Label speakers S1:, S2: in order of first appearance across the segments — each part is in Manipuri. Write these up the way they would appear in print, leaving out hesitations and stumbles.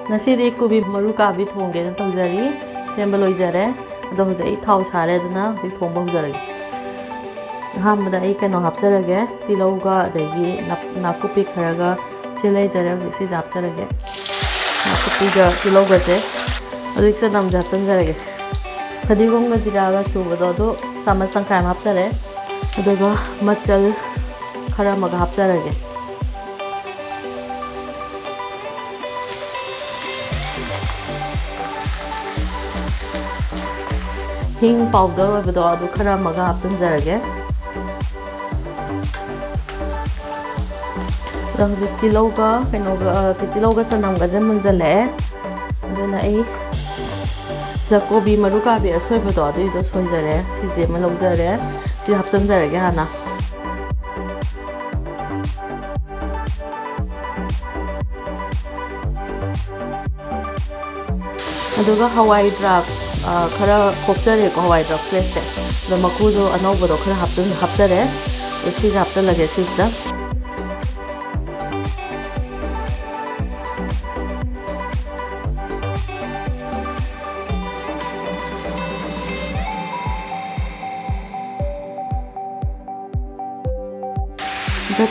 S1: ꯉꯁꯤꯗꯤ ꯀꯣꯕꯤ ꯃꯔꯨ ꯀꯥꯕꯤ ꯊꯣꯡꯒꯦꯅ ꯇꯧꯖꯔꯤ ꯁꯦꯝꯕ ꯂꯣꯏꯖꯔꯦ ꯑꯗꯣ ꯍꯧꯖꯤꯛ ꯑꯩ ꯊꯥꯎ ꯁꯥꯔꯦ ꯑꯗꯨꯅ ꯍꯧꯖꯤꯛ ꯊꯣꯡꯕ ꯍꯧꯖꯔꯒꯦ ꯑꯍꯥꯟꯕꯗ ꯑꯩ ꯀꯩꯅꯣ ꯍꯥꯞꯆꯔꯒꯦ ꯇꯤꯜꯍꯧꯒ ꯑꯗꯒꯤ ꯅꯥꯀꯨꯞꯄꯤ ꯈꯔꯒ ꯁꯤ ꯂꯩꯖꯔꯦ ꯍꯧꯖꯤꯛ ꯁꯤꯁꯦ ꯍꯥꯞꯆꯔꯒꯦ ꯅꯥꯀꯨꯞꯄꯤꯒ ꯇꯤꯜꯍꯧꯒꯁꯦ ꯍꯧꯖꯤꯛ ꯆꯅꯝꯁꯦ ꯍꯥꯞꯆꯤꯟꯖꯔꯒꯦ ꯐꯗꯤꯒꯣꯝꯒ ꯖꯤꯔꯥꯒ ꯁꯨꯕꯗꯣ ꯑꯗꯨ ꯆꯥꯃꯁ ꯇꯪꯈꯥꯏ ꯑꯃ ꯍꯥꯞꯆꯔꯦ ꯑꯗꯨꯒ ꯃꯆꯜ ꯈꯔ ꯑꯃꯒ ꯍꯥꯞꯆꯔꯒꯦ ꯍꯤꯡ ꯄꯥꯎꯗꯔ ꯑꯣꯏꯕꯗꯣ ꯑꯗꯨ ꯈꯔ ꯑꯃꯒ ꯍꯥꯞꯆꯤꯟꯖꯔꯒꯦ ꯑꯗꯣ ꯍꯧꯖꯤꯛ ꯇꯤꯜꯍꯧꯒ ꯆꯅꯝꯒꯁꯦ ꯃꯨꯟꯖꯜꯂꯛꯑꯦ ꯑꯗꯨꯅ ꯑꯩ ꯀꯣꯕꯤ ꯃꯔꯨ ꯀꯥꯕꯤ ꯑꯁꯣꯏꯕꯗꯣ ꯑꯗꯨꯏꯗꯣ ꯁꯣꯏꯖꯔꯦ ꯁꯤꯁꯦ ꯑꯃ ꯂꯧꯖꯔꯦ ꯁꯤ ꯍꯥꯞꯆꯤꯟꯖꯔꯒꯦ ꯍꯥꯟꯅ ꯑꯗꯨꯒ ꯍꯋꯥꯏ ꯗ꯭ꯔꯥꯛ ꯈꯔ ꯈꯣꯛꯆꯔꯦꯀꯣ ꯍꯋꯥꯏ ꯗ꯭ꯔꯥꯛ ꯐ꯭ꯔꯦꯁꯁꯦ ꯑꯗꯣ ꯃꯀꯨꯗꯣ ꯑꯅꯧꯕꯗꯣ ꯈꯔ ꯍꯥꯞꯆꯔꯦ ꯁꯤꯁꯦ ꯍꯥꯞꯆꯤꯜꯂꯒꯦ ꯁꯤꯁꯤꯗ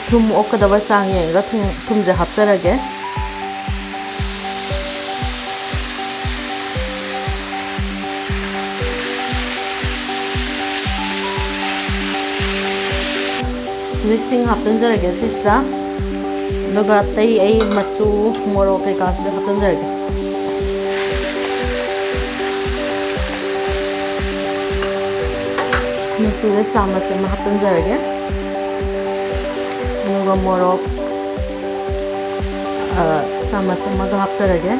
S1: ꯊꯨꯝ ꯑꯣꯛꯀꯗꯕ ꯆꯥꯡ ꯌꯦꯡꯉꯒ ꯊꯨꯝꯁꯦ ꯍꯥꯞꯆꯔꯒꯦ ꯍꯧꯖꯤꯛ ꯁꯤꯡ ꯍꯥꯞꯆꯤꯟꯖꯔꯒꯦ ꯁꯤꯁꯤꯗ ꯑꯗꯨꯒ ꯑꯇꯩ ꯑꯩ ꯃꯆꯨ ꯃꯣꯔꯣꯛ ꯀꯩꯀꯥꯁꯤꯗ ꯍꯥꯞꯆꯤꯟꯖꯔꯒꯦ ꯃꯆꯨꯁꯦ ꯆꯥꯃꯁ ꯑꯃ ꯍꯥꯞꯆꯤꯟꯖꯔꯒꯦ ꯑꯗꯨꯒ ꯃꯣꯔꯣꯛ ꯆꯥꯃꯁ ꯑꯃꯒ ꯍꯥꯞꯆꯔꯒꯦ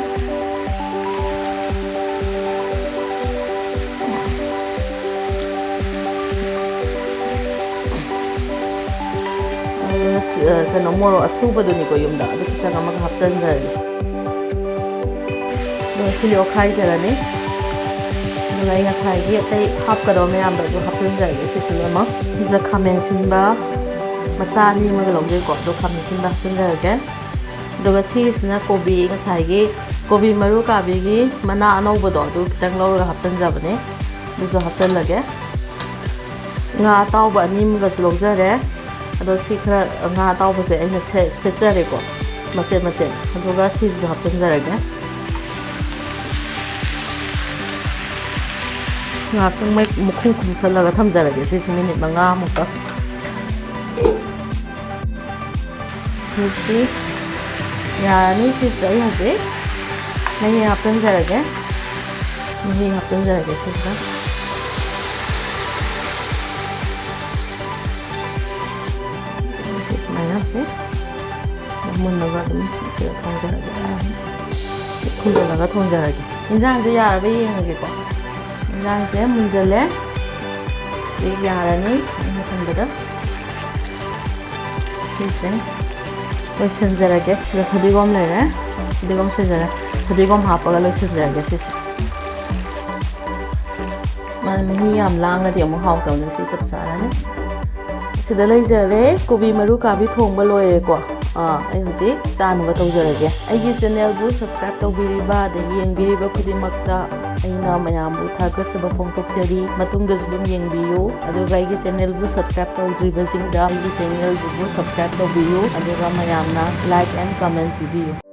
S1: ꯀꯩꯅꯣ ꯃꯣꯔꯣꯛ ꯑꯁꯨꯕꯗꯨꯅꯤꯀꯣ ꯌꯨꯝꯗ ꯑꯗꯨ ꯈꯤꯇꯪ ꯑꯃꯒ ꯍꯥꯞꯆꯤꯟꯖꯔꯒꯦ ꯑꯗꯨꯒ ꯁꯤꯗꯤ ꯑꯣꯠꯈꯥꯏꯖꯔꯅꯤ ꯑꯗꯨꯒ ꯑꯩ ꯉꯁꯥꯏꯒꯤ ꯑꯇꯩ ꯍꯥꯞꯀꯗꯕ ꯃꯌꯥꯝꯗꯣ ꯑꯗꯨ ꯍꯥꯞꯆꯤꯟꯖꯔꯒꯦ ꯁꯤꯁꯨ ꯂꯣꯏꯅꯃꯛ ꯁꯤꯗ ꯈꯥꯃꯦꯟ ꯑꯁꯤꯟꯕ ꯃꯆꯥ ꯑꯅꯤ ꯑꯃꯒ ꯂꯧꯖꯩꯀꯣ ꯑꯗꯣ ꯈꯥꯃꯦꯟ ꯑꯁꯤꯟꯕ ꯍꯥꯞꯆꯤꯟꯖꯔꯒꯦ ꯑꯗꯨꯒ ꯁꯤꯁꯤꯅ ꯉꯁꯥꯏꯒꯤ ꯀꯣꯕꯤ ꯃꯔꯨ ꯀꯥꯕꯤꯒꯤ ꯃꯅꯥ ꯑꯅꯧꯕꯗꯣ ꯑꯗꯨ ꯈꯤꯇꯪ ꯂꯧꯔꯒ ꯍꯥꯞꯆꯤꯟꯖꯕꯅꯦ ꯑꯗꯨꯁꯨ ꯍꯥꯞꯆꯤꯜꯂꯒꯦ ꯉꯥ ꯑꯇꯥꯎꯕ ꯑꯅꯤ ꯑꯃꯒꯁꯨ ꯂꯧꯖꯔꯦ ꯑꯗꯣ ꯁꯤ ꯈꯔ ꯉꯥ ꯑꯇꯥꯎꯕꯁꯦ ꯑꯩꯅ ꯁꯦꯠꯆꯔꯦꯀꯣ ꯃꯆꯦꯠ ꯃꯆꯦꯠ ꯑꯗꯨꯒ ꯁꯤꯁꯤꯁꯨ ꯍꯥꯞꯆꯤꯟꯖꯔꯒꯦ ꯉꯥꯏꯍꯥꯛꯇꯪ ꯃꯈꯨꯝ ꯈꯨꯝꯁꯜꯂꯒ ꯊꯝꯖꯔꯒꯦ ꯁꯤꯁꯦ ꯃꯤꯅꯤꯠ 5 ꯍꯧꯖꯤꯛꯇꯤ ꯌꯥꯔꯅꯤ ꯁꯤꯁꯤꯗ ꯑꯩ ꯍꯧꯖꯤꯛ ꯃꯍꯤ ꯍꯥꯞꯆꯤꯟꯖꯔꯒꯦ ꯁꯤꯁꯤꯗ ꯁꯨꯃꯥꯏꯅ ꯍꯧꯖꯤꯛ ꯃꯨꯟꯅꯕ ꯑꯗꯨꯝ ꯁꯤꯗ ꯊꯣꯡꯖꯔꯒꯦ ꯈꯨꯝꯖꯤꯜꯂꯒ ꯊꯣꯡꯖꯔꯒꯦ ꯏꯟꯖꯥꯡꯁꯦ ꯌꯥꯔꯕ ꯌꯦꯡꯉꯒꯦꯀꯣ ꯏꯟꯖꯥꯡꯁꯦ ꯃꯨꯟꯖꯜꯂꯦ ꯁꯤ ꯌꯥꯔꯅꯤ ꯑꯩꯅ ꯊꯝꯕꯗ ꯁꯤꯁꯦ ꯂꯣꯏꯁꯤꯟꯖꯔꯒꯦ ꯁꯤꯗ ꯐꯗꯤꯒꯣꯝ ꯂꯩꯔꯦ ꯐꯗꯤꯒꯣꯝ ꯁꯨꯖꯔꯦ ꯐꯗꯤꯒꯣꯝ ꯍꯥꯞꯄꯒ ꯂꯣꯏꯁꯤꯟꯖꯔꯒꯦ ꯁꯤꯁꯦ ꯃꯍꯤ ꯌꯥꯝ ꯂꯥꯡꯉꯗꯤ ꯑꯃꯨꯛ ꯍꯥꯎꯇꯕꯅꯦ ꯁꯤ ꯆꯞ ꯆꯥꯔꯅꯤ ꯁꯤꯗ ꯂꯩꯖꯔꯦ ꯀꯣꯕꯤ ꯃꯔꯨ ꯀꯥꯕꯤ ꯊꯣꯡꯕ ꯂꯣꯏꯔꯦꯀꯣ ꯑꯩ ꯍꯧꯖꯤꯛ ꯆꯥꯅꯕ ꯇꯧꯖꯔꯒꯦ ꯑꯩꯒꯤ ꯆꯦꯅꯦꯜꯕꯨ ꯁꯕꯁꯀ꯭ꯔꯥꯏꯕ ꯇꯧꯕꯤꯔꯤꯕ ꯑꯗꯒꯤ ꯌꯦꯡꯕꯤꯔꯤꯕ ꯈꯨꯗꯤꯡꯃꯛꯇ ꯑꯩꯅ ꯃꯌꯥꯝꯕꯨ ꯊꯥꯒꯠꯆꯕ ꯐꯣꯡꯗꯣꯛꯆꯔꯤ ꯃꯇꯨꯡꯗꯁꯨ ꯑꯗꯨꯝ ꯌꯦꯡꯕꯤꯌꯨ ꯑꯗꯨꯒ ꯑꯩꯒꯤ ꯆꯦꯅꯦꯜꯕꯨ ꯁꯕꯁꯀ꯭ꯔꯥꯏꯕ ꯇꯧꯗ꯭ꯔꯤꯕꯁꯤꯡꯗ ꯑꯩꯒꯤ ꯆꯦꯅꯦꯜꯕꯨ ꯁꯕꯁꯀ꯭ꯔꯥꯏꯕ ꯇꯧꯕꯤꯌꯨ ꯑꯗꯨꯒ ꯃꯌꯥꯝꯅ ꯂꯥꯏꯛ ꯑꯦꯟ ꯀꯃꯦꯟ ꯄꯤꯕꯤꯌꯨ